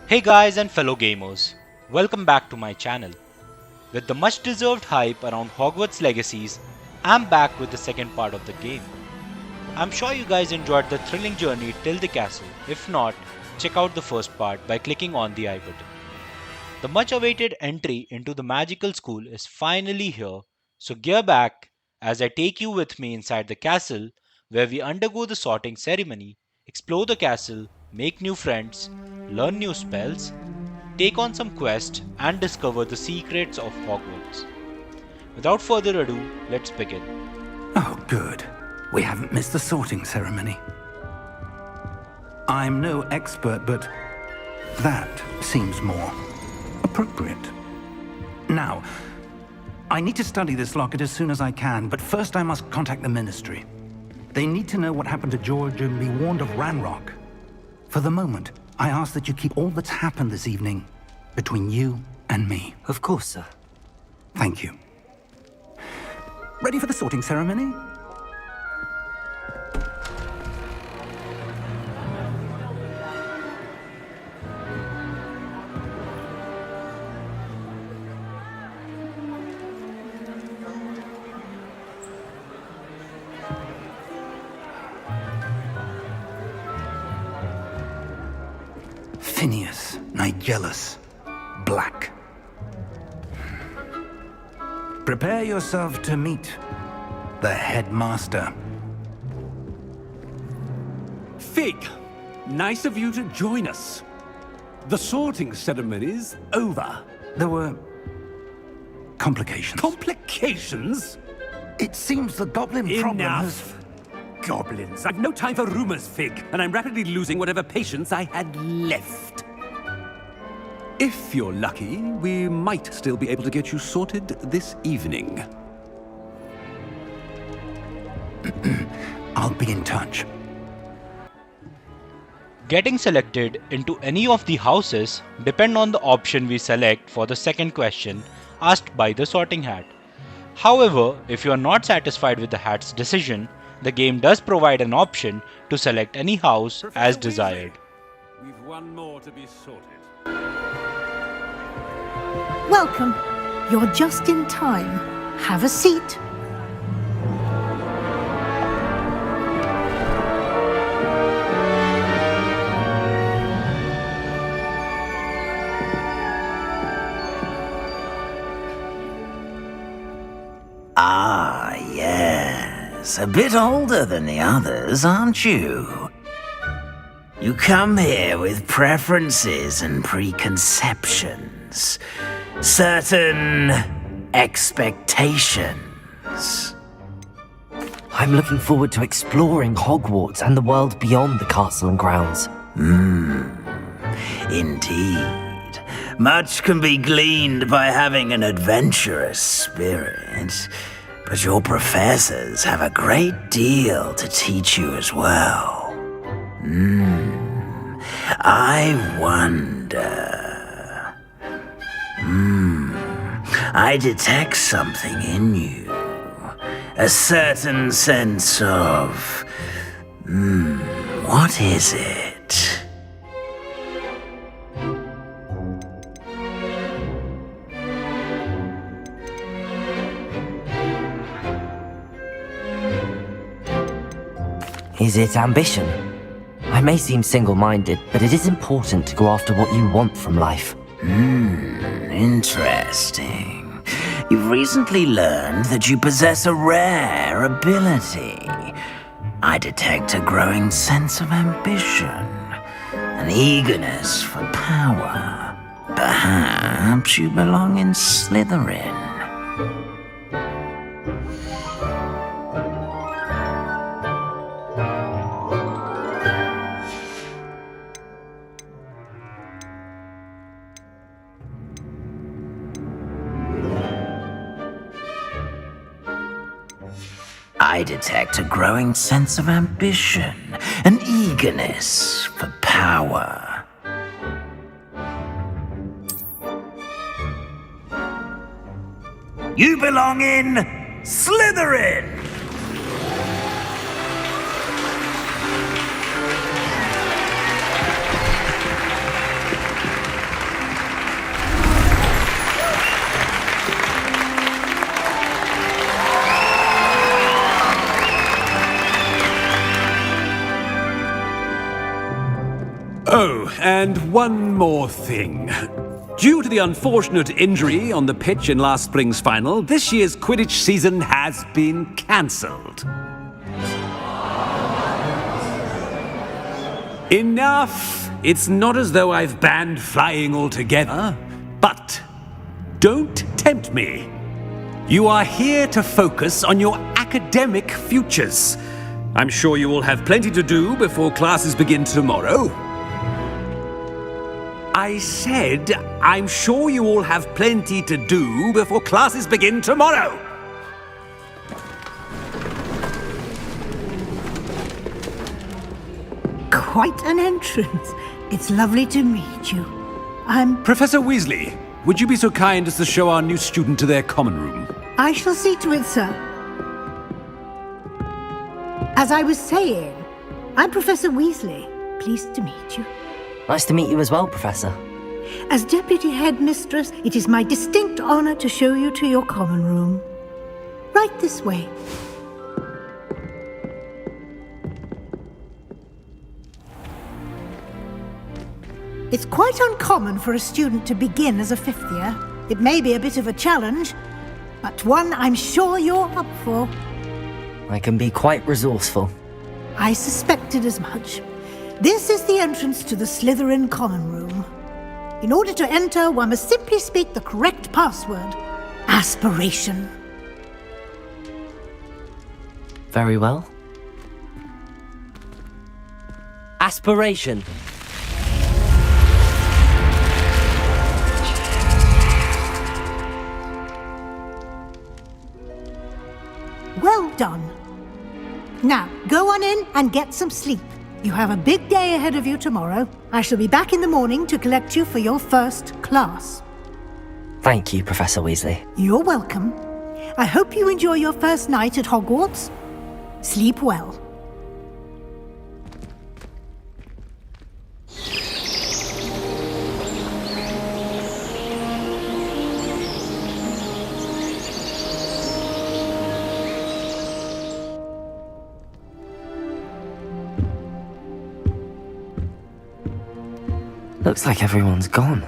Hey guys and fellow gamers, welcome back to my channel. With the much deserved hype around Hogwarts Legacies, I'm back with the second part of the game. I'm sure you guys enjoyed the thrilling journey till the castle. If not, check out the first part by clicking on the I button. The much awaited entry into the magical school is finally here, so gear back as I take you with me inside the castle where we undergo the sorting ceremony, explore the castle, make new friends, learn new spells, take on some quests, and discover the secrets of Hogwarts. Without further ado, let's begin. Oh, good. We haven't missed the sorting ceremony. I'm no expert, but that seems more appropriate. Now, I need to study this locket as soon as I can, but first I must contact the Ministry. They need to know what happened to George and be warned of Ranrock. For the moment, I ask that you keep all that's happened this evening between you and me. Of course, sir. Thank you. Ready for the sorting ceremony? Phineas, Nigellus, Black. Prepare yourself to meet the headmaster. Fig, nice of you to join us. The sorting ceremony's over. There were complications. Complications? It seems the goblin problem has... Enough. Goblins. I've no time for rumors, Fig, and I'm rapidly losing whatever patience I had left. If you're lucky, we might still be able to get you sorted this evening. I'll be in touch. Getting selected into any of the houses depend on the option we select for the second question asked by the sorting hat. However, if you are not satisfied with the hat's decision, the game does provide an option to select any house as desired. We've one more to be sorted. Welcome. You're just in time. Have a seat. Ah, yes. A bit older than the others, aren't you? You come here with preferences and preconceptions. Certain expectations. I'm looking forward to exploring Hogwarts and the world beyond the castle and grounds. Indeed. Much can be gleaned by having an adventurous spirit, but your professors have a great deal to teach you as well. I wonder... I detect something in you. A certain sense of... what is it? Is it ambition? I may seem single-minded, but it is important to go after what you want from life. Interesting. You've recently learned that you possess a rare ability. I detect a growing sense of ambition, an eagerness for power. Perhaps you belong in Slytherin. I detect a growing sense of ambition, an eagerness for power. You belong in Slytherin! Oh, and one more thing. Due to the unfortunate injury on the pitch in last spring's final, this year's Quidditch season has been cancelled. Enough! It's not as though I've banned flying altogether, but don't tempt me. You are here to focus on your academic futures. I'm sure you will have plenty to do before classes begin tomorrow. I said, I'm sure you all have plenty to do before classes begin tomorrow. Quite an entrance. It's lovely to meet you. Professor Weasley, would you be so kind as to show our new student to their common room? I shall see to it, sir. As I was saying, I'm Professor Weasley. Pleased to meet you. Nice to meet you as well, Professor. As Deputy Headmistress, it is my distinct honor to show you to your common room. Right this way. It's quite uncommon for a student to begin as a fifth year. It may be a bit of a challenge, but one I'm sure you're up for. I can be quite resourceful. I suspected as much. This is the entrance to the Slytherin common room. In order to enter, one must simply speak the correct password. Aspiration. Very well. Aspiration. Well done. Now, go on in and get some sleep. You have a big day ahead of you tomorrow. I shall be back in the morning to collect you for your first class. Thank you, Professor Weasley. You're welcome. I hope you enjoy your first night at Hogwarts. Sleep well. Looks like everyone's gone.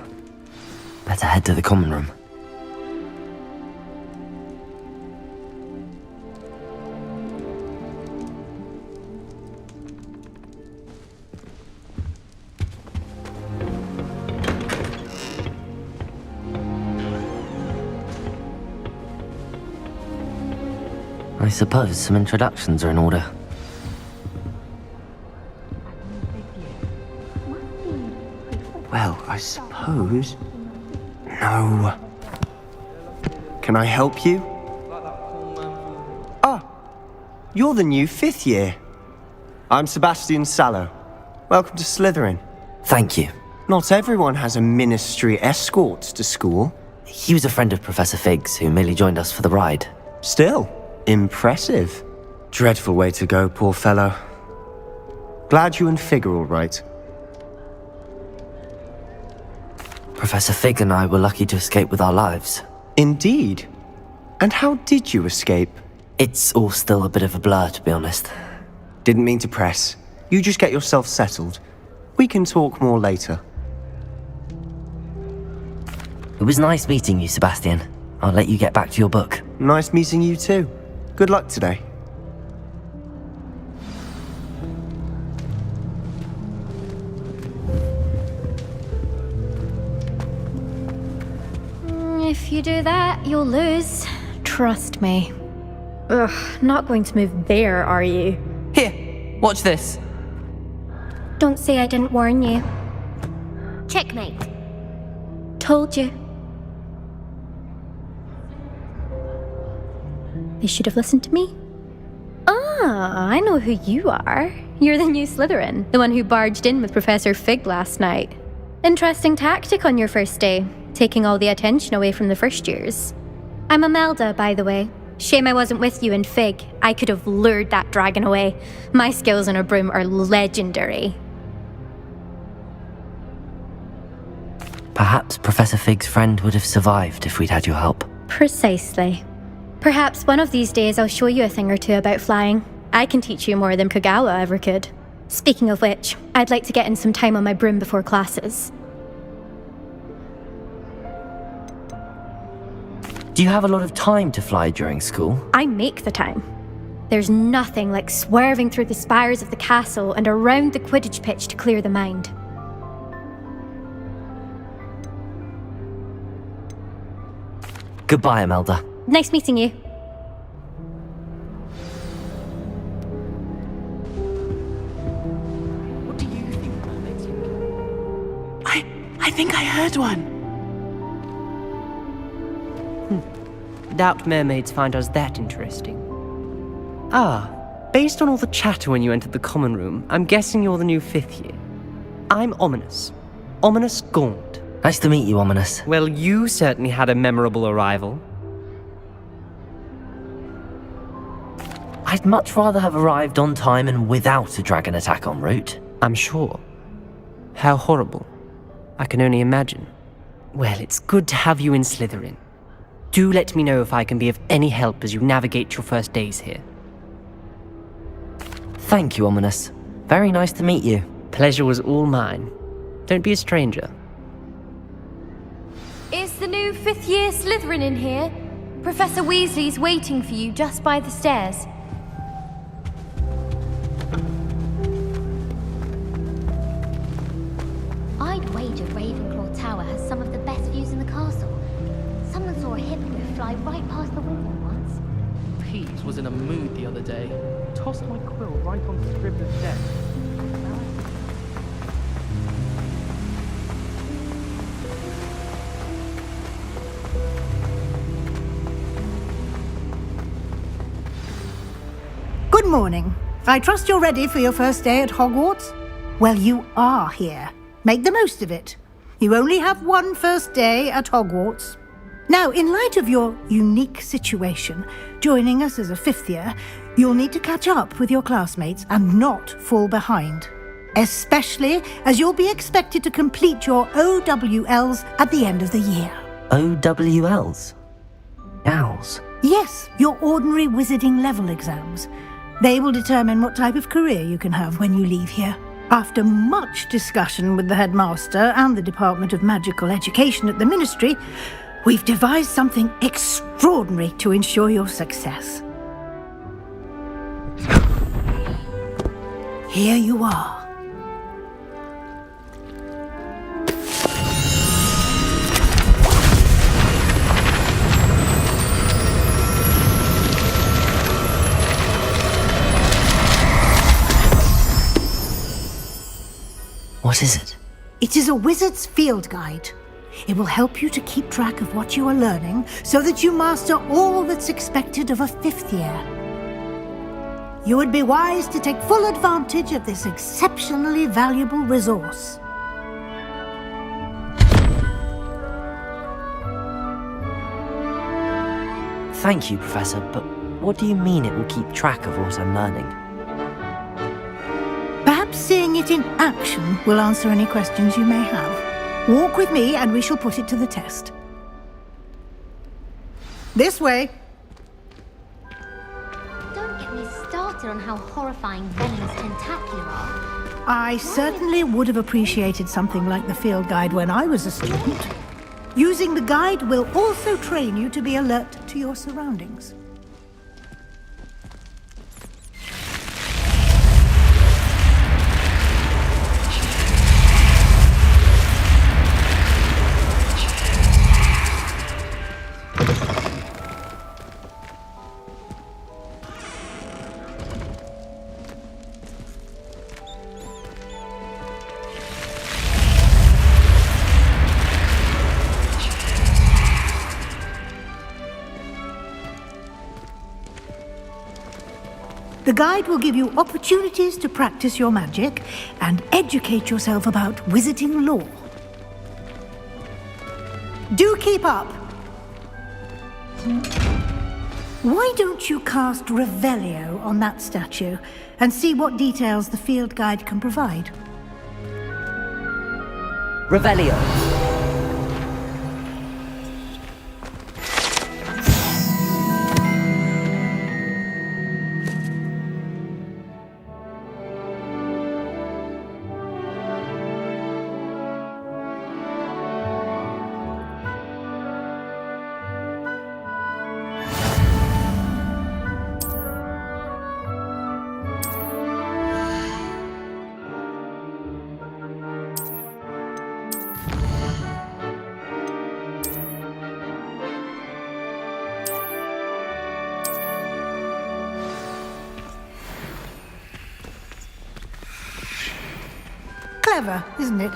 Better head to the common room. I suppose some introductions are in order. Well, I suppose... No. Can I help you? Ah, you're the new fifth year. I'm Sebastian Sallow. Welcome to Slytherin. Thank you. Not everyone has a ministry escort to school. He was a friend of Professor Fig's who merely joined us for the ride. Still, impressive. Dreadful way to go, poor fellow. Glad you and Fig are all right. Professor Fig and I were lucky to escape with our lives. Indeed. And how did you escape? It's all still a bit of a blur, to be honest. Didn't mean to press. You just get yourself settled. We can talk more later. It was nice meeting you, Sebastian. I'll let you get back to your book. Nice meeting you too. Good luck today. If you do that, you'll lose. Trust me. Ugh, not going to move there, are you? Here, watch this. Don't say I didn't warn you. Checkmate. Told you. They should have listened to me. Ah, I know who you are. You're the new Slytherin, the one who barged in with Professor Fig last night. Interesting tactic on your first day, taking all the attention away from the first years. I'm Imelda, by the way. Shame I wasn't with you in Fig. I could have lured that dragon away. My skills on a broom are legendary. Perhaps Professor Fig's friend would have survived if we'd had your help. Precisely. Perhaps one of these days I'll show you a thing or two about flying. I can teach you more than Kogawa ever could. Speaking of which, I'd like to get in some time on my broom before classes. Do you have a lot of time to fly during school? I make the time. There's nothing like swerving through the spires of the castle and around the Quidditch pitch to clear the mind. Goodbye, Imelda. Nice meeting you. What do you think mermaids look? I think I heard one. Doubt mermaids find us that interesting. Ah, based on all the chatter when you entered the common room, I'm guessing you're the new 5th year. I'm Ominous. Ominous Gaunt. Nice to meet you, Ominous. Well, you certainly had a memorable arrival. I'd much rather have arrived on time and without a dragon attack en route. I'm sure. How horrible. I can only imagine. Well, it's good to have you in Slytherin. Do let me know if I can be of any help as you navigate your first days here. Thank you, Ominous. Very nice to meet you. Pleasure was all mine. Don't be a stranger. Is the new 5th year Slytherin in here? Professor Weasley's waiting for you just by the stairs. I'd wager Ravenclaw Tower has some of the best views in the castle. Someone saw a hippogriff fly right past the window once. Peeves was in a mood the other day. Tossed my quill right on Scribbler's desk. Good morning. I trust you're ready for your first day at Hogwarts? Well, you are here. Make the most of it. You only have one first day at Hogwarts. Now, in light of your unique situation, joining us as a 5th year, you'll need to catch up with your classmates and not fall behind. Especially as you'll be expected to complete your OWLs at the end of the year. OWLs? Owls? Yes, your ordinary wizarding level exams. They will determine what type of career you can have when you leave here. After much discussion with the headmaster and the Department of Magical Education at the Ministry, we've devised something extraordinary to ensure your success. Here you are. What is it? It is a wizard's field guide. It will help you to keep track of what you are learning so that you master all that's expected of a 5th year. You would be wise to take full advantage of this exceptionally valuable resource. Thank you, Professor, but what do you mean it will keep track of what I'm learning? Perhaps seeing it in action will answer any questions you may have. Walk with me and we shall put it to the test. This way. Don't get me started on how horrifying venomous tentacula are. I certainly would have appreciated something like the field guide when I was a student. Using the guide will also train you to be alert to your surroundings. The guide will give you opportunities to practice your magic and educate yourself about wizarding lore. Do keep up! Why don't you cast Revelio on that statue and see what details the field guide can provide? Revelio. Clever, isn't it?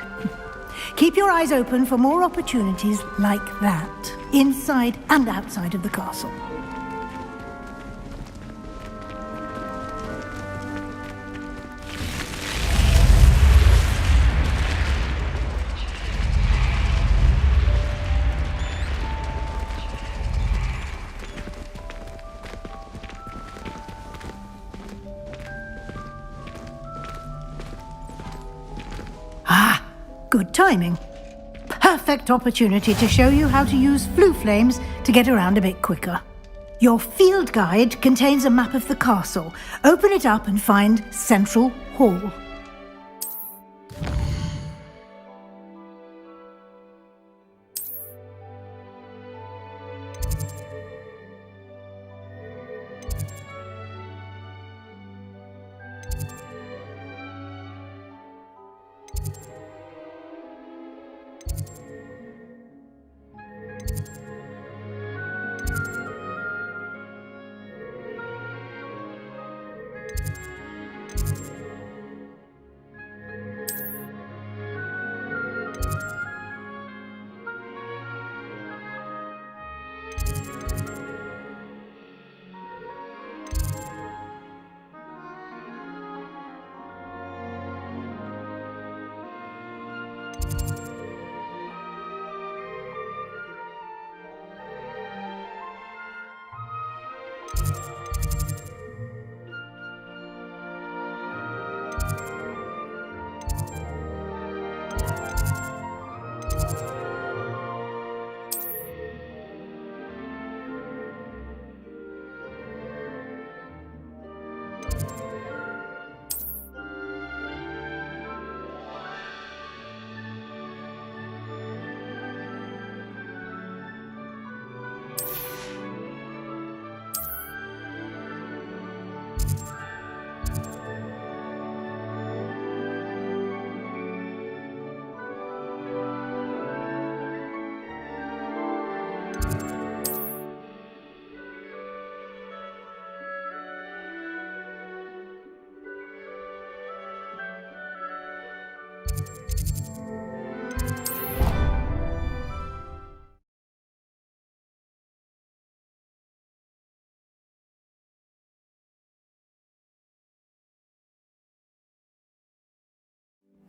Keep your eyes open for more opportunities like that, inside and outside of the castle. Good timing. Perfect opportunity to show you how to use flue flames to get around a bit quicker. Your field guide contains a map of the castle. Open it up and find Central Hall.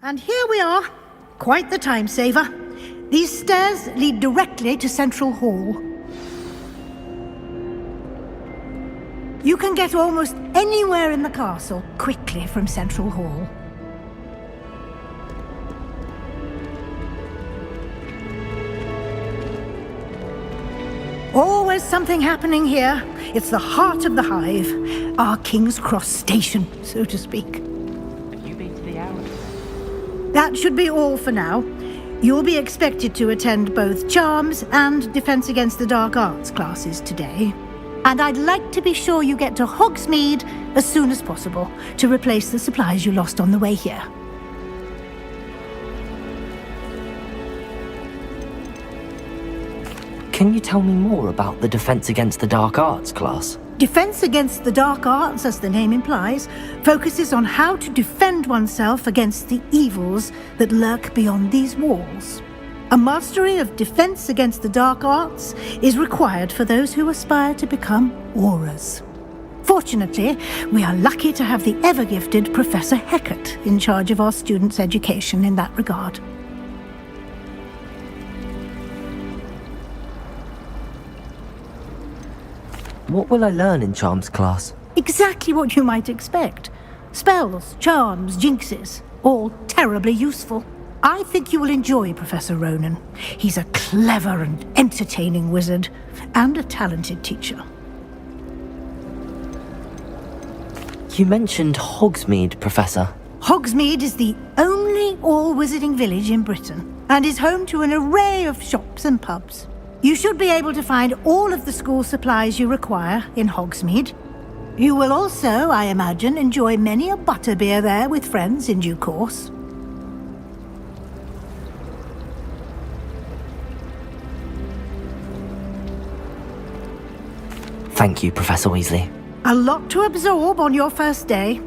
And here we are. Quite the time saver. These stairs lead directly to Central Hall. You can get almost anywhere in the castle quickly from Central Hall. Always something happening here. It's the heart of the hive. Our King's Cross station, so to speak. Have you been to the hour? That should be all for now. You'll be expected to attend both Charms and Defense Against the Dark Arts classes today. And I'd like to be sure you get to Hogsmeade as soon as possible to replace the supplies you lost on the way here. Can you tell me more about the Defense Against the Dark Arts class? Defense Against the Dark Arts, as the name implies, focuses on how to defend oneself against the evils that lurk beyond these walls. A mastery of Defense Against the Dark Arts is required for those who aspire to become Aurors. Fortunately, we are lucky to have the ever-gifted Professor Hecat in charge of our students' education in that regard. What will I learn in Charms class? Exactly what you might expect. Spells, charms, jinxes, all terribly useful. I think you will enjoy Professor Ronan. He's a clever and entertaining wizard, and a talented teacher. You mentioned Hogsmeade, Professor. Hogsmeade is the only all-wizarding village in Britain, and is home to an array of shops and pubs. You should be able to find all of the school supplies you require in Hogsmeade. You will also, I imagine, enjoy many a butterbeer there with friends in due course. Thank you, Professor Weasley. A lot to absorb on your first day,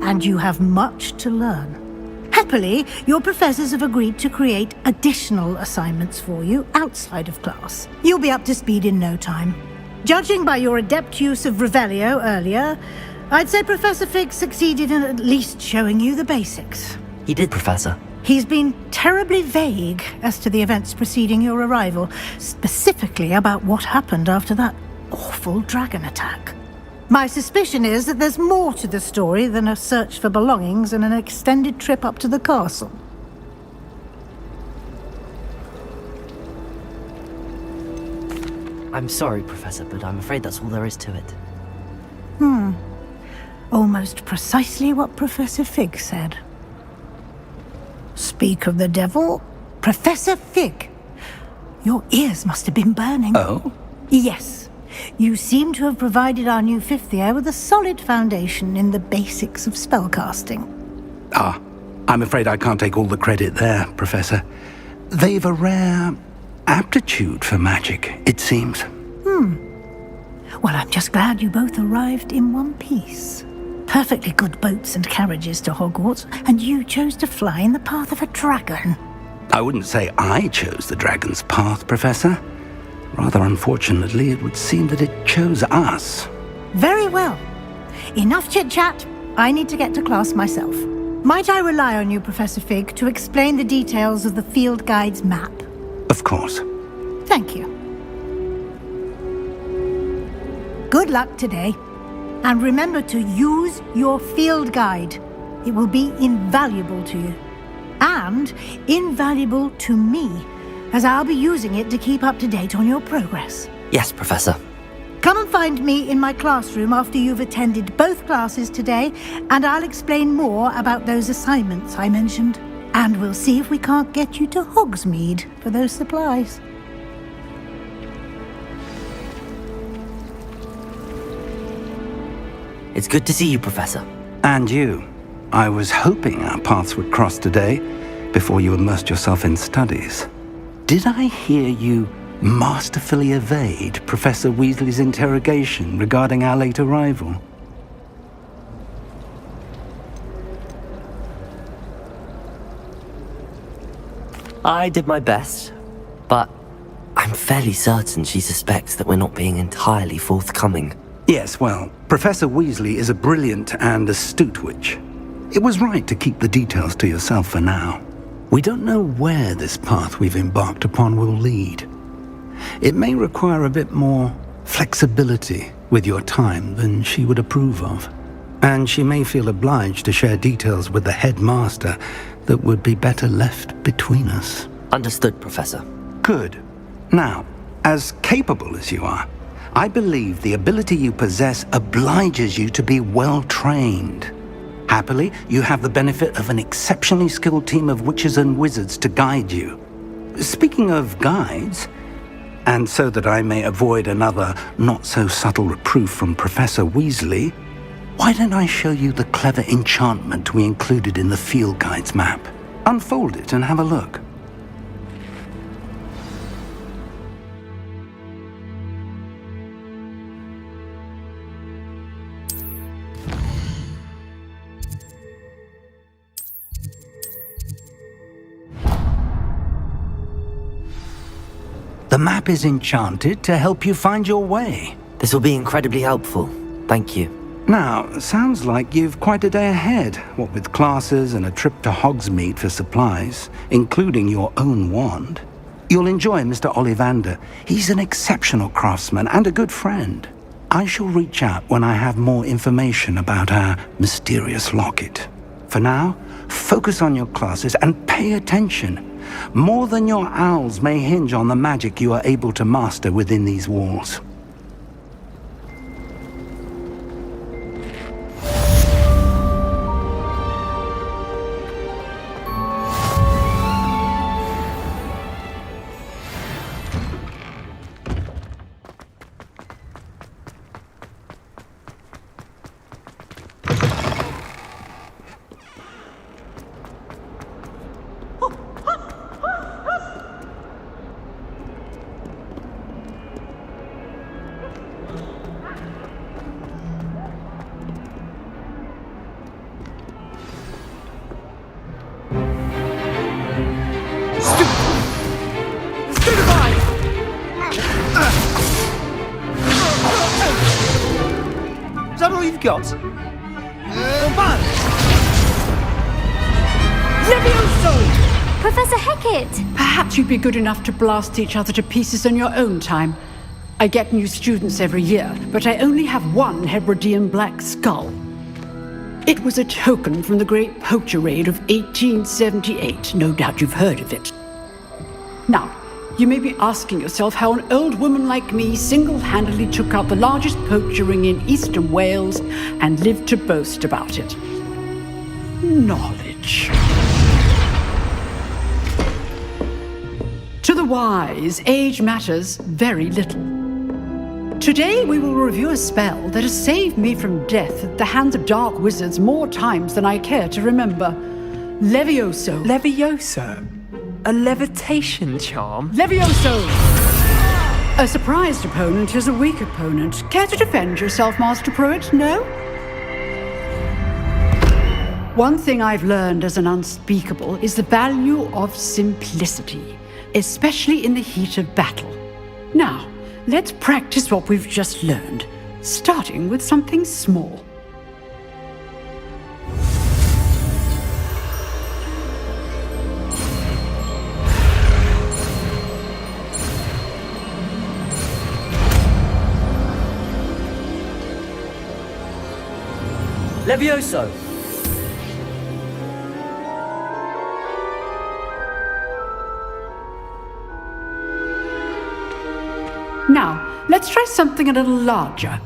and you have much to learn. Heck, Happily, your professors have agreed to create additional assignments for you outside of class. You'll be up to speed in no time. Judging by your adept use of Revelio earlier, I'd say Professor Fig succeeded in at least showing you the basics. He did, Professor. He's been terribly vague as to the events preceding your arrival, specifically about what happened after that awful dragon attack. My suspicion is that there's more to the story than a search for belongings and an extended trip up to the castle. I'm sorry, Professor, but I'm afraid that's all there is to it. Almost precisely what Professor Fig said. Speak of the devil, Professor Fig. Your ears must have been burning. Oh? Yes. You seem to have provided our new fifth year with a solid foundation in the basics of spellcasting. Ah, I'm afraid I can't take all the credit there, Professor. They've a rare aptitude for magic, it seems. Well, I'm just glad you both arrived in one piece. Perfectly good boats and carriages to Hogwarts, and you chose to fly in the path of a dragon. I wouldn't say I chose the dragon's path, Professor. Rather unfortunately, it would seem that it chose us. Very well. Enough chit-chat. I need to get to class myself. Might I rely on you, Professor Fig, to explain the details of the field guide's map? Of course. Thank you. Good luck today. And remember to use your field guide. It will be invaluable to you. And invaluable to me, as I'll be using it to keep up to date on your progress. Yes, Professor. Come and find me in my classroom after you've attended both classes today, and I'll explain more about those assignments I mentioned. And we'll see if we can't get you to Hogsmeade for those supplies. It's good to see you, Professor. And you. I was hoping our paths would cross today, before you immersed yourself in studies. Did I hear you masterfully evade Professor Weasley's interrogation regarding our late arrival? I did my best, but I'm fairly certain she suspects that we're not being entirely forthcoming. Yes, well, Professor Weasley is a brilliant and astute witch. It was right to keep the details to yourself for now. We don't know where this path we've embarked upon will lead. It may require a bit more flexibility with your time than she would approve of. And she may feel obliged to share details with the headmaster that would be better left between us. Understood, Professor. Good. Now, as capable as you are, I believe the ability you possess obliges you to be well trained. Happily, you have the benefit of an exceptionally skilled team of witches and wizards to guide you. Speaking of guides, and so that I may avoid another not-so-subtle reproof from Professor Weasley, why don't I show you the clever enchantment we included in the field guide's map? Unfold it and have a look. The map is enchanted to help you find your way. This will be incredibly helpful. Thank you. Now, sounds like you've quite a day ahead, what with classes and a trip to Hogsmeade for supplies, including your own wand. You'll enjoy Mr. Ollivander. He's an exceptional craftsman and a good friend. I shall reach out when I have more information about our mysterious locket. For now, focus on your classes and pay attention. More than your owls may hinge on the magic you are able to master within these walls. you've got? Levioso! Professor Hecat! Perhaps you'd be good enough to blast each other to pieces on your own time. I get new students every year, but I only have one Hebridean black skull. It was a token from the Great Poacher Raid of 1878. No doubt you've heard of it. Now, you may be asking yourself how an old woman like me single-handedly took out the largest poacher ring in eastern Wales and lived to boast about it. Knowledge. To the wise, age matters very little. Today we will review a spell that has saved me from death at the hands of dark wizards more times than I care to remember. Levioso. Levioso? A levitation charm? Levioso! A surprised opponent is a weak opponent. Care to defend yourself, Master Pruitt? No? One thing I've learned as an unspeakable is the value of simplicity, especially in the heat of battle. Now, let's practice what we've just learned, starting with something small. Levioso! Now, let's try something a little larger.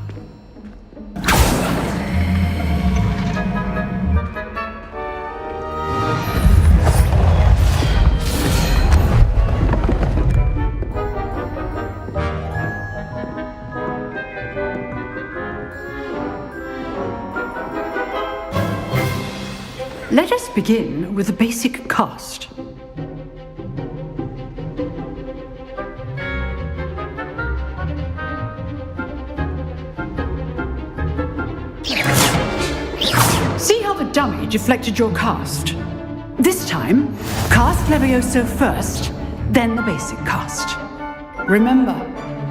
Let us begin with the basic cast. See how the dummy deflected your cast? This time, cast Levioso first, then the basic cast. Remember,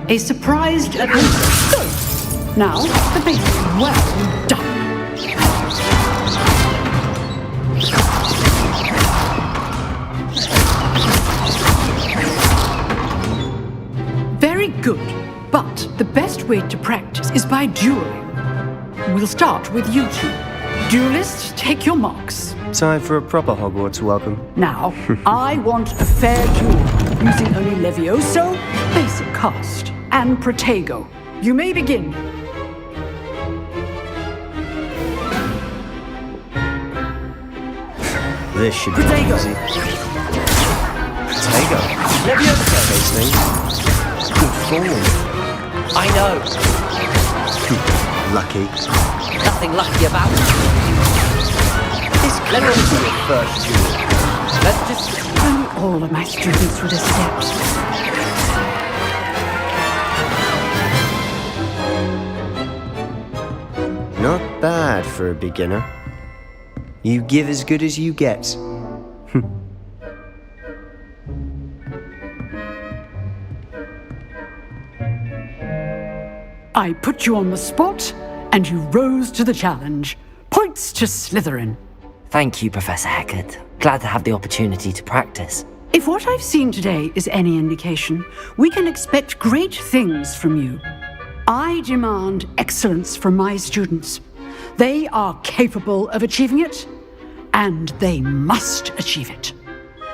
a surprised opponent. Good. Now, the basic. Well done. Very good, but the best way to practice is by dueling. We'll start with you two. Duelists, take your marks. Time for a proper Hogwarts welcome. Now, I want a fair duel, using only Levioso, basic cast, and Protego. You may begin. This should be Protego. easy. Protego. Levioso! Face me. Good form. I know. Lucky. Nothing lucky about it. This could be your first duel. Let's just... All of my students would accept. Not bad for a beginner. You give as good as you get. I put you on the spot, and you rose to the challenge. Points to Slytherin. Thank you, Professor Hecat. Glad to have the opportunity to practice. If what I've seen today is any indication, we can expect great things from you. I demand excellence from my students. They are capable of achieving it, and they must achieve it.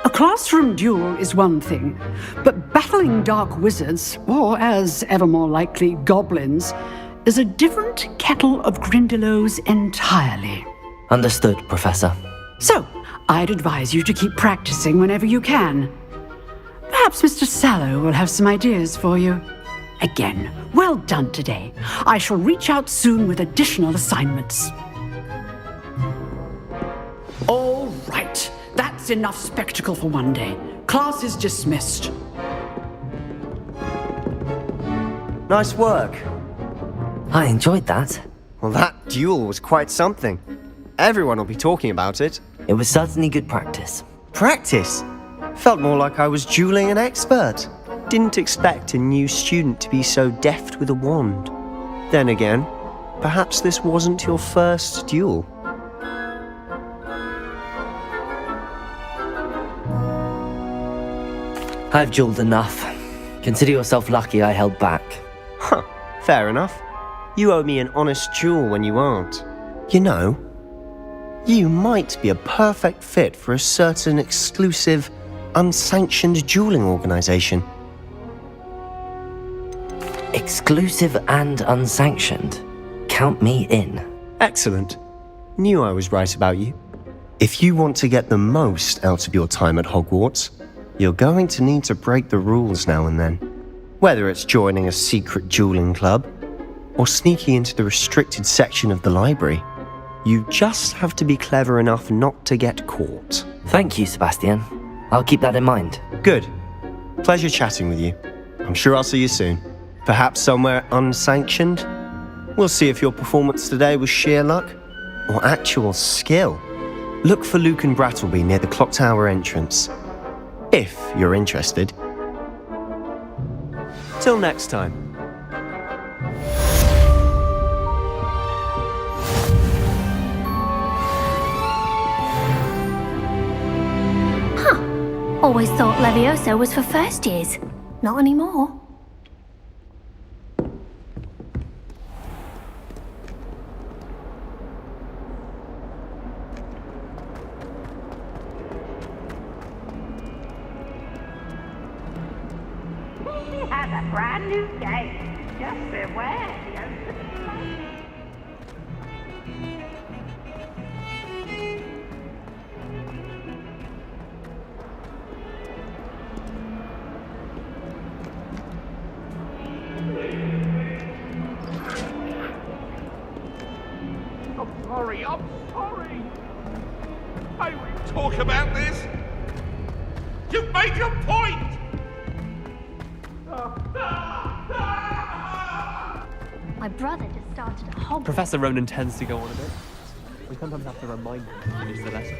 A classroom duel is one thing, but battling dark wizards, or as ever more likely, goblins, is a different kettle of Grindylows entirely. Understood, Professor. So, I'd advise you to keep practicing whenever you can. Perhaps Mr. Sallow will have some ideas for you. Again, well done today. I shall reach out soon with additional assignments. All right, that's enough spectacle for one day. Class is dismissed. Nice work. I enjoyed that. Well, that duel was quite something. Everyone will be talking about it. It was certainly good practice. Practice? Felt more like I was dueling an expert. Didn't expect a new student to be so deft with a wand. Then again, Perhaps this wasn't your first duel. I've dueled enough. Consider yourself lucky I held back. Huh, fair enough. You owe me an honest duel when you aren't. You know, you might be a perfect fit for a certain exclusive, unsanctioned dueling organization. Exclusive and unsanctioned. Count me in. Excellent. Knew I was right about you. If you want to get the most out of your time at Hogwarts, you're going to need to break the rules now and then. Whether it's joining a secret dueling club, or sneaking into the restricted section of the library, you just have to be clever enough not to get caught. Thank you, Sebastian. I'll keep that in mind. Good. Pleasure chatting with you. I'm sure I'll see you soon. Perhaps somewhere unsanctioned? We'll see if your performance today was sheer luck or actual skill. Look for Luke and Brattleby near the clock tower entrance, if you're interested. Till next time. Always thought Levioso was for first years. Not anymore. He has a brand new game. Just beware. I'm sorry. May we talk about this? You've made your point! My brother just started at Hogwarts. Professor Ronan tends to go on a bit. We sometimes have to remind him to finish the lesson.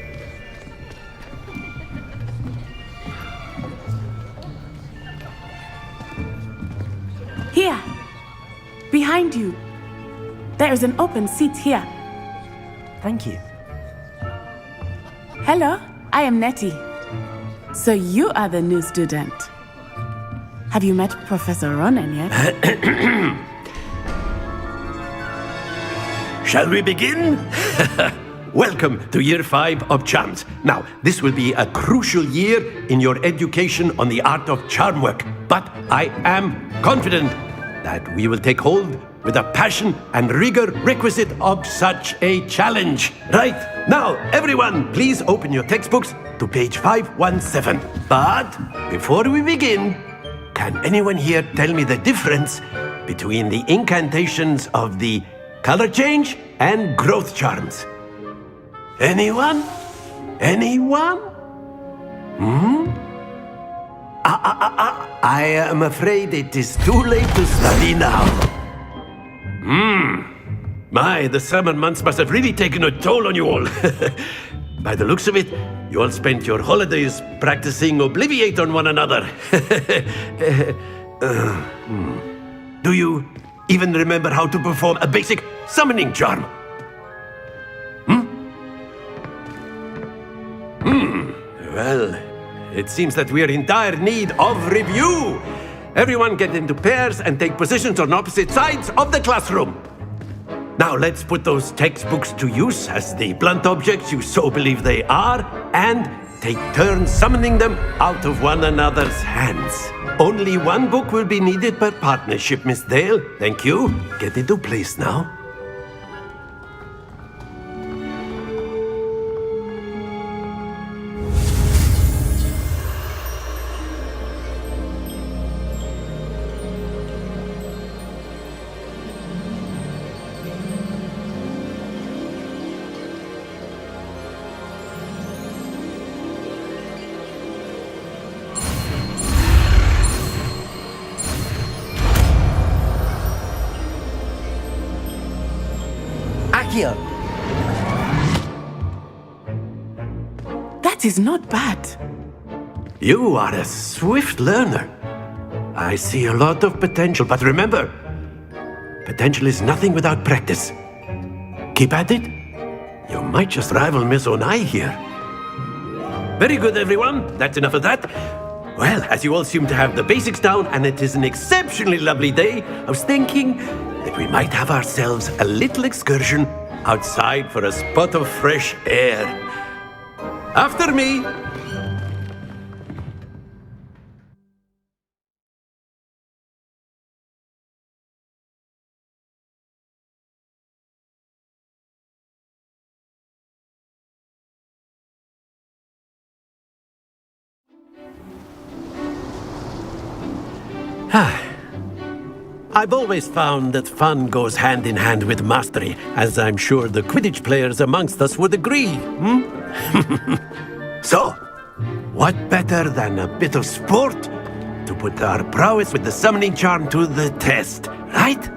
Here! Behind you! There is an open seat here. Thank you. Hello, I am Nettie. So you are the new student. Have you met Professor Ronan yet? Shall we begin? Welcome to Year 5 of Charms. Now, this will be a crucial year in your education on the art of charm work, but I am confident that we will take hold with the passion and rigor requisite of such a challenge. Right, now, everyone, please open your textbooks to page 517. But before we begin, can anyone here tell me the difference between the incantations of the color change and growth charms? Anyone? Anyone? I am afraid it is too late to study now. My, the summer months must have really taken a toll on you all. By the looks of it, you all spent your holidays practicing Obliviate on one another. Do you even remember how to perform a basic summoning charm? Well, it seems that we are in dire need of review. Everyone get into pairs and take positions on opposite sides of the classroom. Now let's put those textbooks to use as the blunt objects you so believe they are, and take turns summoning them out of one another's hands. Only one book will be needed per partnership, Miss Dale. Thank you. Get into place now. That is not bad. You are a swift learner. I see a lot of potential, but remember, Potential is nothing without practice. Keep at it. You might just rival Miss Onai here. Very good, everyone. That's enough of that. Well, as you all seem to have the basics down, and it is an exceptionally lovely day, I was thinking that we might have ourselves a little excursion outside for a spot of fresh air. After me. I've always found that fun goes hand in hand with mastery, as I'm sure the Quidditch players amongst us would agree. So, what better than a bit of sport to put our prowess with the summoning charm to the test, right?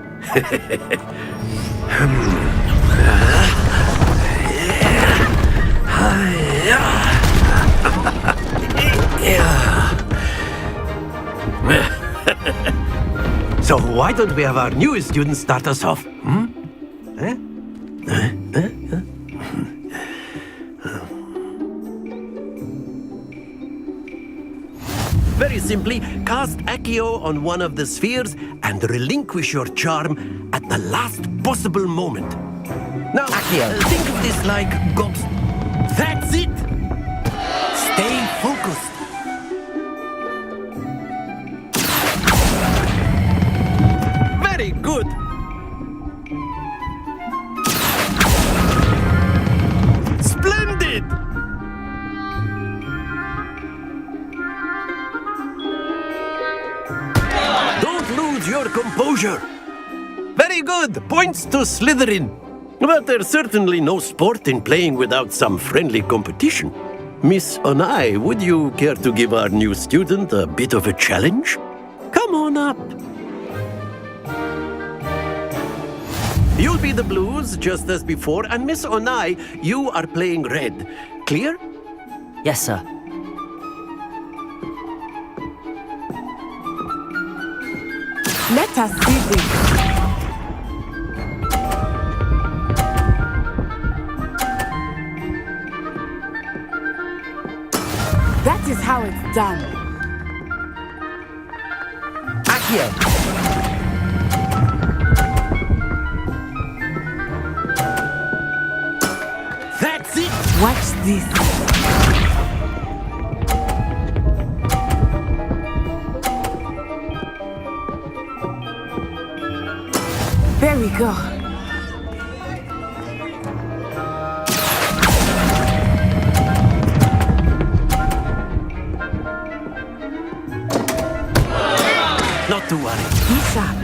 So why don't we have our newest student start us off? Very simply, cast Accio on one of the spheres and relinquish your charm at the last possible moment. Now, think of this like ghost. That's it! Stay focused. Very good. Splendid! Don't lose your composure. Very good. Points to Slytherin. But there's certainly no sport in playing without some friendly competition. Miss Onai, would you care to give our new student a bit of a challenge? Come on up. You'll be the blues, just as before, and Miss Onai, you are playing red. Clear? Yes, sir. Let us see this. That is how it's done. Accio! That's it! Watch this. There we go. Not to worry. Be sharp.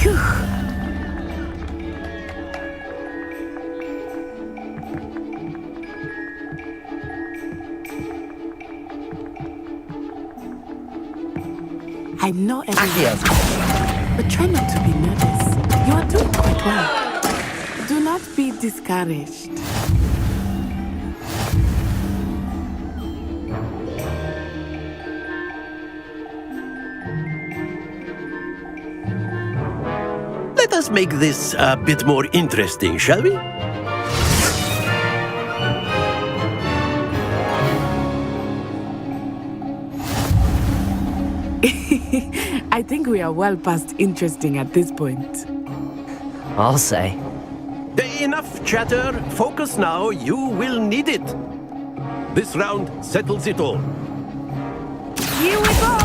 Phew. I'm not everywhere, but try not to be nervous. You are doing quite well. Do not be discouraged. Let us make this a bit more interesting, shall we? I think we are well past interesting at this point. I'll say. Enough chatter. Focus now. You will need it. This round settles it all. Here we go!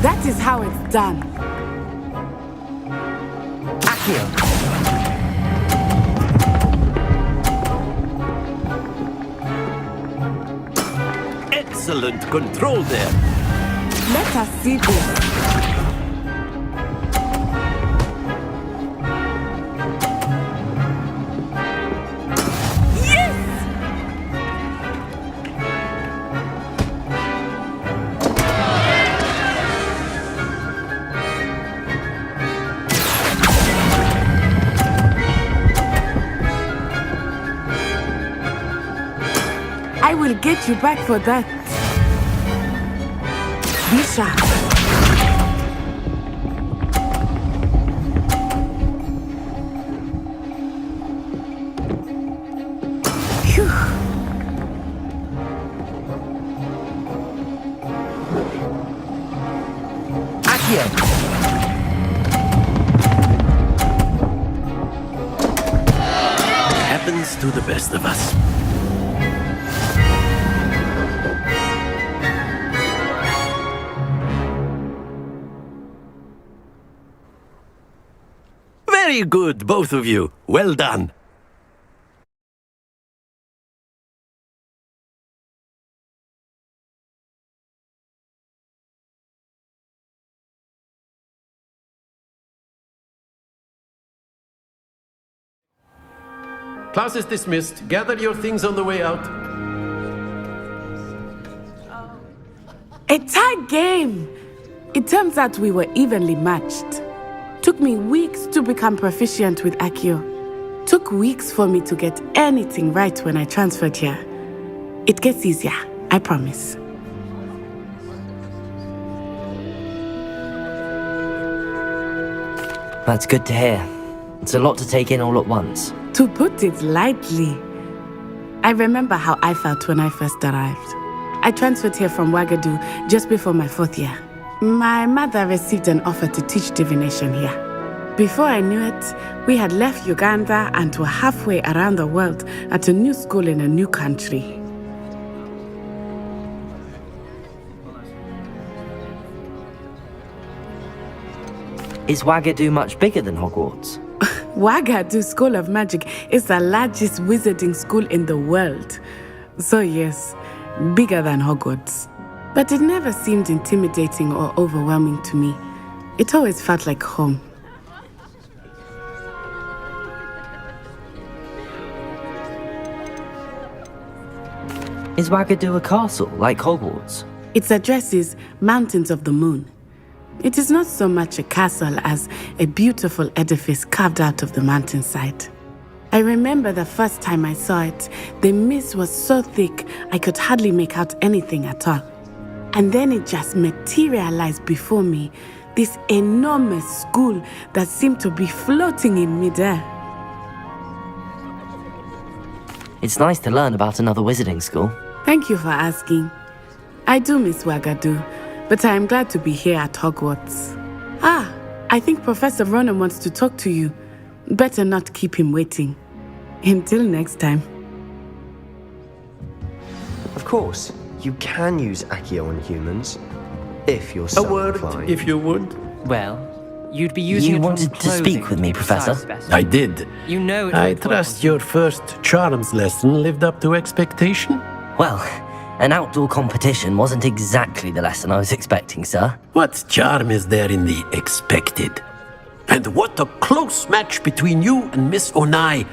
That is how it's done. Accio! Excellent control there. Let us see this. will get you back for that. Be sharp. Happens to the best of us. Very good, both of you. Well done. Class is dismissed. Gather your things on the way out. A tight game. It turns out we were evenly matched. Took me weeks to become proficient with Accio. Took weeks for me to get anything right when I transferred here. It gets easier, I promise. That's good to hear. It's a lot to take in all at once. To put it lightly, I remember how I felt when I first arrived. I transferred here from Ouagadougou just before my 4th year. My mother received an offer to teach divination here. Before I knew it, we had left Uganda and were halfway around the world at a new school in a new country. Is Ouagadougou much bigger than Hogwarts? Ouagadougou School of Magic is the largest wizarding school in the world. So yes, bigger than Hogwarts. But it never seemed intimidating or overwhelming to me. It always felt like home. Is Ouagadougou a castle, like Hogwarts? Its address is Mountains of the Moon. It is not so much a castle as a beautiful edifice carved out of the mountainside. I remember the first time I saw it, the mist was so thick I could hardly make out anything at all. And then it just materialized before me, this enormous school that seemed to be floating in midair. It's nice to learn about another wizarding school. Thank you for asking. I do miss Ouagadougou, but I am glad to be here at Hogwarts. Ah, I think Professor Ronan wants to talk to you. Better not keep him waiting. Until next time. Of course, you can use Accio on humans, if you're A word, inclined. if you would. Well, you'd be using You it on wanted to speak clothing with me, to be precise Professor? specimen. I did. You know it I won't work trust on your first charms lesson lived up to expectation. Well, an outdoor competition wasn't exactly the lesson I was expecting, sir. What charm is there in the expected? And what a close match between you and Miss Onai.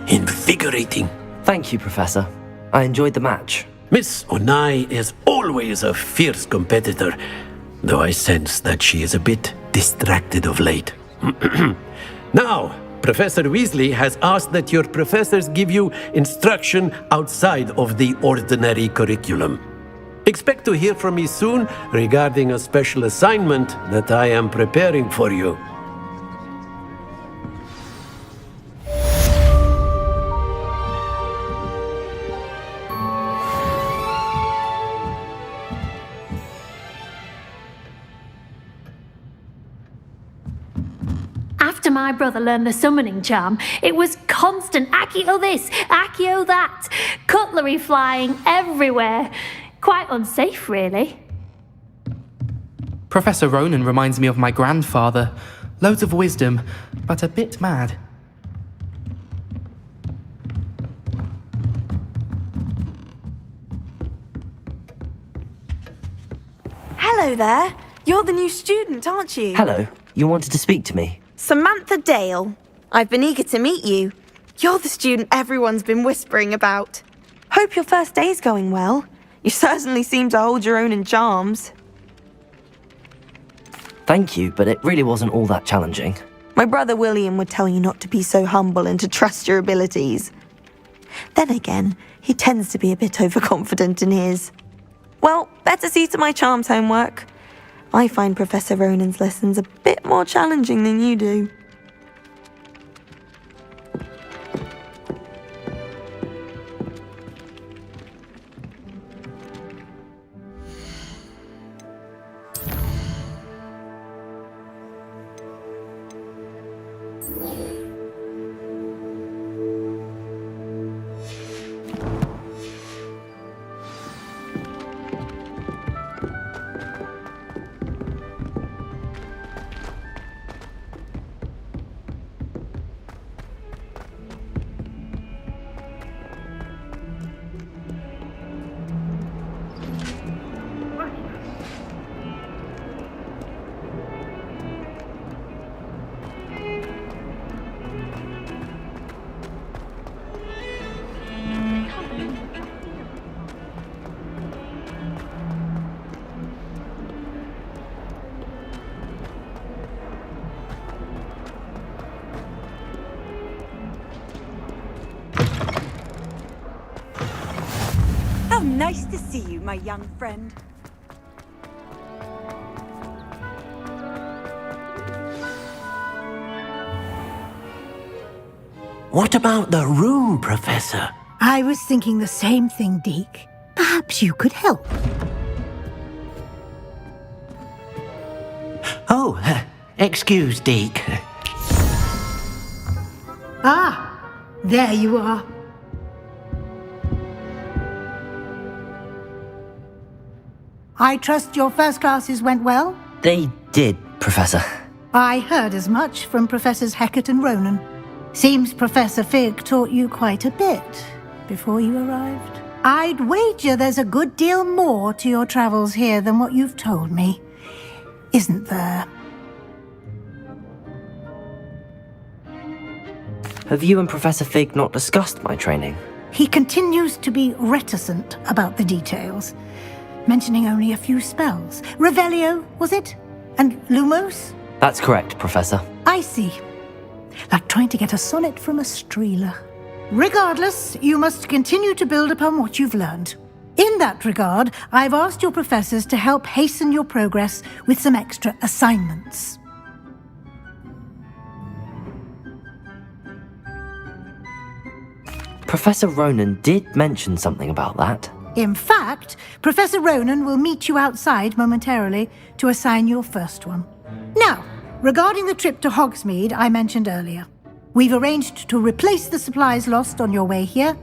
Invigorating. Thank you, Professor. I enjoyed the match. Miss Onai is always a fierce competitor, though I sense that she is a bit distracted of late. Now, Professor Weasley has asked that your professors give you instruction outside of the ordinary curriculum. Expect to hear from me soon regarding a special assignment that I am preparing for you. After my brother learned the summoning charm, it was constant Accio this, Accio that, cutlery flying everywhere. Quite unsafe, really. Professor Ronan reminds me of my grandfather. Loads of wisdom, but a bit mad. Hello there. You're the new student, aren't you? Hello, you wanted to speak to me? Samantha Dale. I've been eager to meet you. You're the student everyone's been whispering about. Hope your first day's going well. You certainly seem to hold your own in charms. Thank you, but it really wasn't all that challenging. My brother William would tell you not to be so humble and to trust your abilities. Then again, he tends to be a bit overconfident in his. Well, better see to my charms homework. I find Professor Ronan's lessons a bit more challenging than you do. How nice to see you, my young friend. What about the room, Professor? I was thinking the same thing, Deke. Perhaps you could help. Oh, excuse, Deke. Ah, there you are. I trust your first classes went well? They did, Professor. I heard as much from Professors Hecat and Ronan. Seems Professor Fig taught you quite a bit before you arrived. I'd wager there's a good deal more to your travels here than what you've told me, isn't there? Have you and Professor Fig not discussed my training? He continues to be reticent about the details, mentioning only a few spells. Revelio, was it? And Lumos? That's correct, Professor. I see. Like trying to get a sonnet from a streeler. Regardless, you must continue to build upon what you've learned. In that regard, I've asked your professors to help hasten your progress with some extra assignments. Professor Ronan did mention something about that. In fact, Professor Ronan will meet you outside momentarily to assign your first one. Now, regarding the trip to Hogsmeade I mentioned earlier, we've arranged to replace the supplies lost on your way here,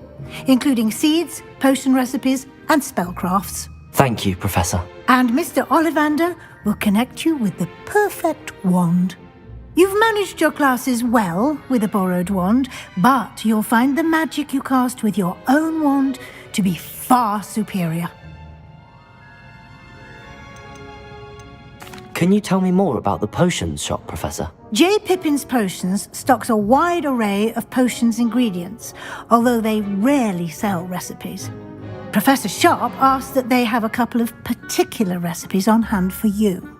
including seeds, potion recipes, and spellcrafts. Thank you, Professor. And Mr. Ollivander will connect you with the perfect wand. You've managed your classes well with a borrowed wand, but you'll find the magic you cast with your own wand to be far superior. Can you tell me more about the potions shop, Professor? J. Pippin's Potions stocks a wide array of potions ingredients, although they rarely sell recipes. Professor Sharp asked that they have a couple of particular recipes on hand for you.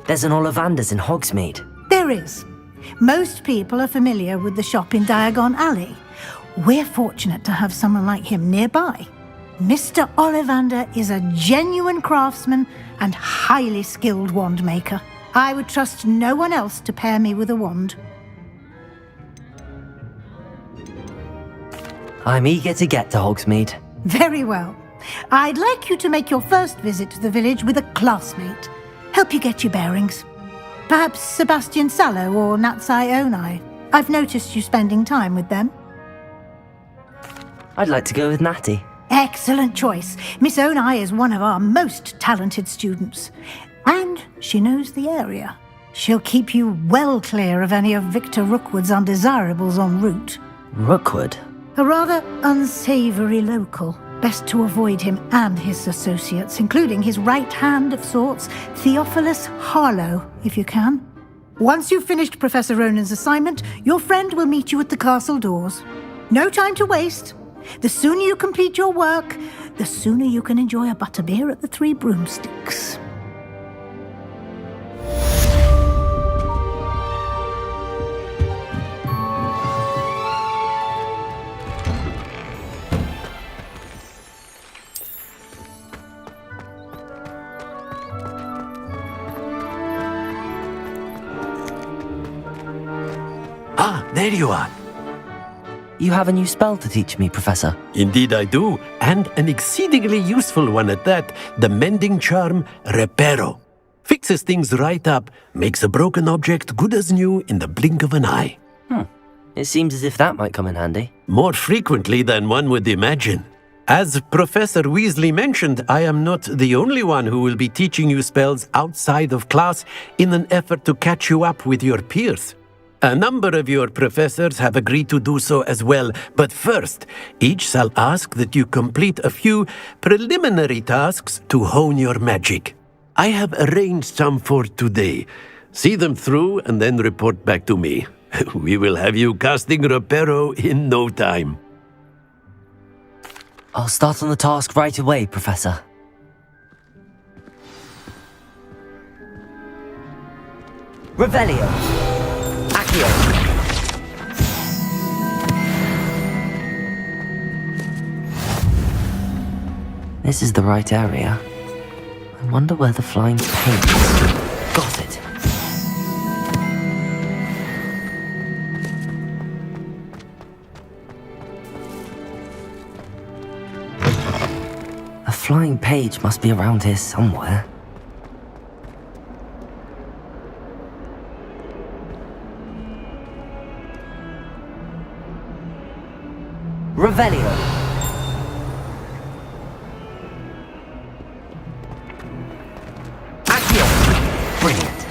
There's an Ollivander's in Hogsmeade. There is. Most people are familiar with the shop in Diagon Alley. We're fortunate to have someone like him nearby. Mr. Ollivander is a genuine craftsman and highly skilled wand maker. I would trust no one else to pair me with a wand. I'm eager to get to Hogsmeade. Very well. I'd like you to make your first visit to the village with a classmate. Help you get your bearings. Perhaps Sebastian Sallow or Natsai Onai. I've noticed you spending time with them. I'd like to go with Natty. Excellent choice. Miss Onai is one of our most talented students. And she knows the area. She'll keep you well clear of any of Victor Rookwood's undesirables en route. Rookwood? A rather unsavory local. Best to avoid him and his associates, including his right hand of sorts, Theophilus Harlow, if you can. Once you've finished Professor Ronan's assignment, your friend will meet you at the castle doors. No time to waste. The sooner you complete your work, the sooner you can enjoy a butterbeer at the Three Broomsticks. there you are. You have a new spell to teach me, Professor. Indeed I do, and an exceedingly useful one at that, the mending charm Reparo. Fixes things right up, makes a broken object good as new in the blink of an eye. It seems as if that might come in handy. More frequently than one would imagine. As Professor Weasley mentioned, I am not the only one who will be teaching you spells outside of class in an effort to catch you up with your peers. A number of your professors have agreed to do so as well, but first, each shall ask that you complete a few preliminary tasks to hone your magic. I have arranged some for today. See them through and then report back to me. We will have you casting Reparo in no time. I'll start on the task right away, Professor. Revelio. Accio. This is the right area. I wonder where the flying paint is. Got it. A flying page must be around here somewhere. Revelio. Accio. Brilliant.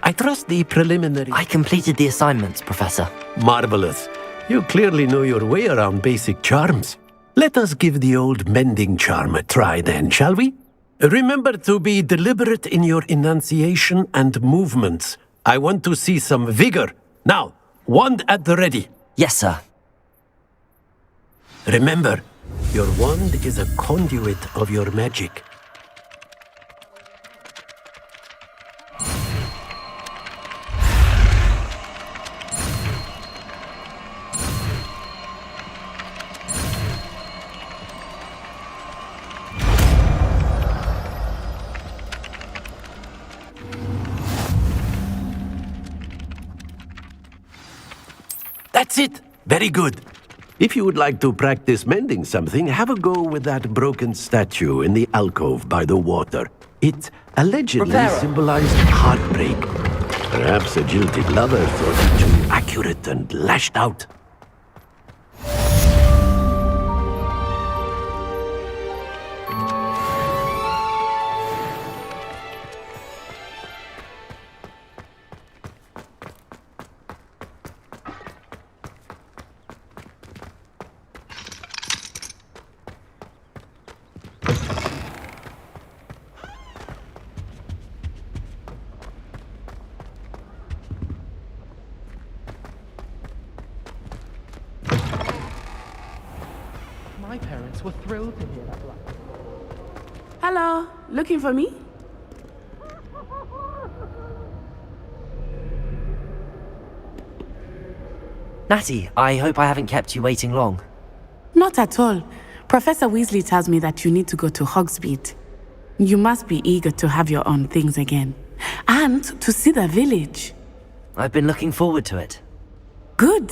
I trust the preliminary... I completed the assignments, Professor. Marvelous. You clearly know your way around basic charms. Let us give the old mending charm a try then, shall we? Remember to be deliberate in your enunciation and movements. I want to see some vigor. Now, wand at the ready. Yes, sir. Remember, your wand is a conduit of your magic. That's it! Very good. If you would like to practice mending something, have a go with that broken statue in the alcove by the water. It allegedly symbolized heartbreak. Perhaps a jilted lover thought it too accurate and lashed out. My parents were thrilled to hear that laugh. Hello, looking for me? Natty, I hope I haven't kept you waiting long. Not at all. Professor Weasley tells me that you need to go to Hogsmeade. You must be eager to have your own things again. And to see the village. I've been looking forward to it. Good.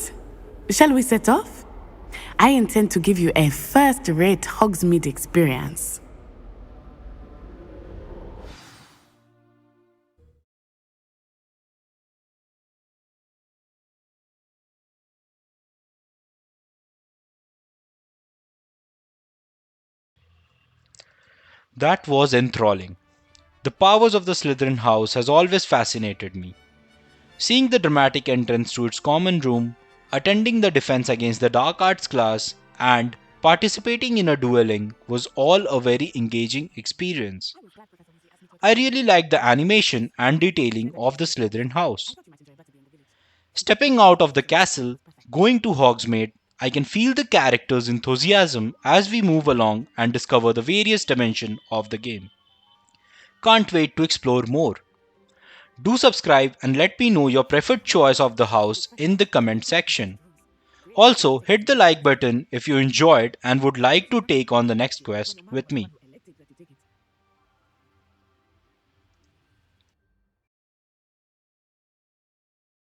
Shall we set off? I intend to give you a first-rate Hogsmeade experience. That was enthralling. The powers of the Slytherin house has always fascinated me. Seeing the dramatic entrance to its common room, attending the defense against the dark arts class, and participating in a dueling was all a very engaging experience. I really liked the animation and detailing of the Slytherin house. Stepping out of the castle, going to Hogsmeade, I can feel the characters' enthusiasm as we move along and discover the various dimensions of the game. Can't wait to explore more. Do subscribe and let me know your preferred choice of the house in the comment section. Also, hit the like button if you enjoyed and would like to take on the next quest with me.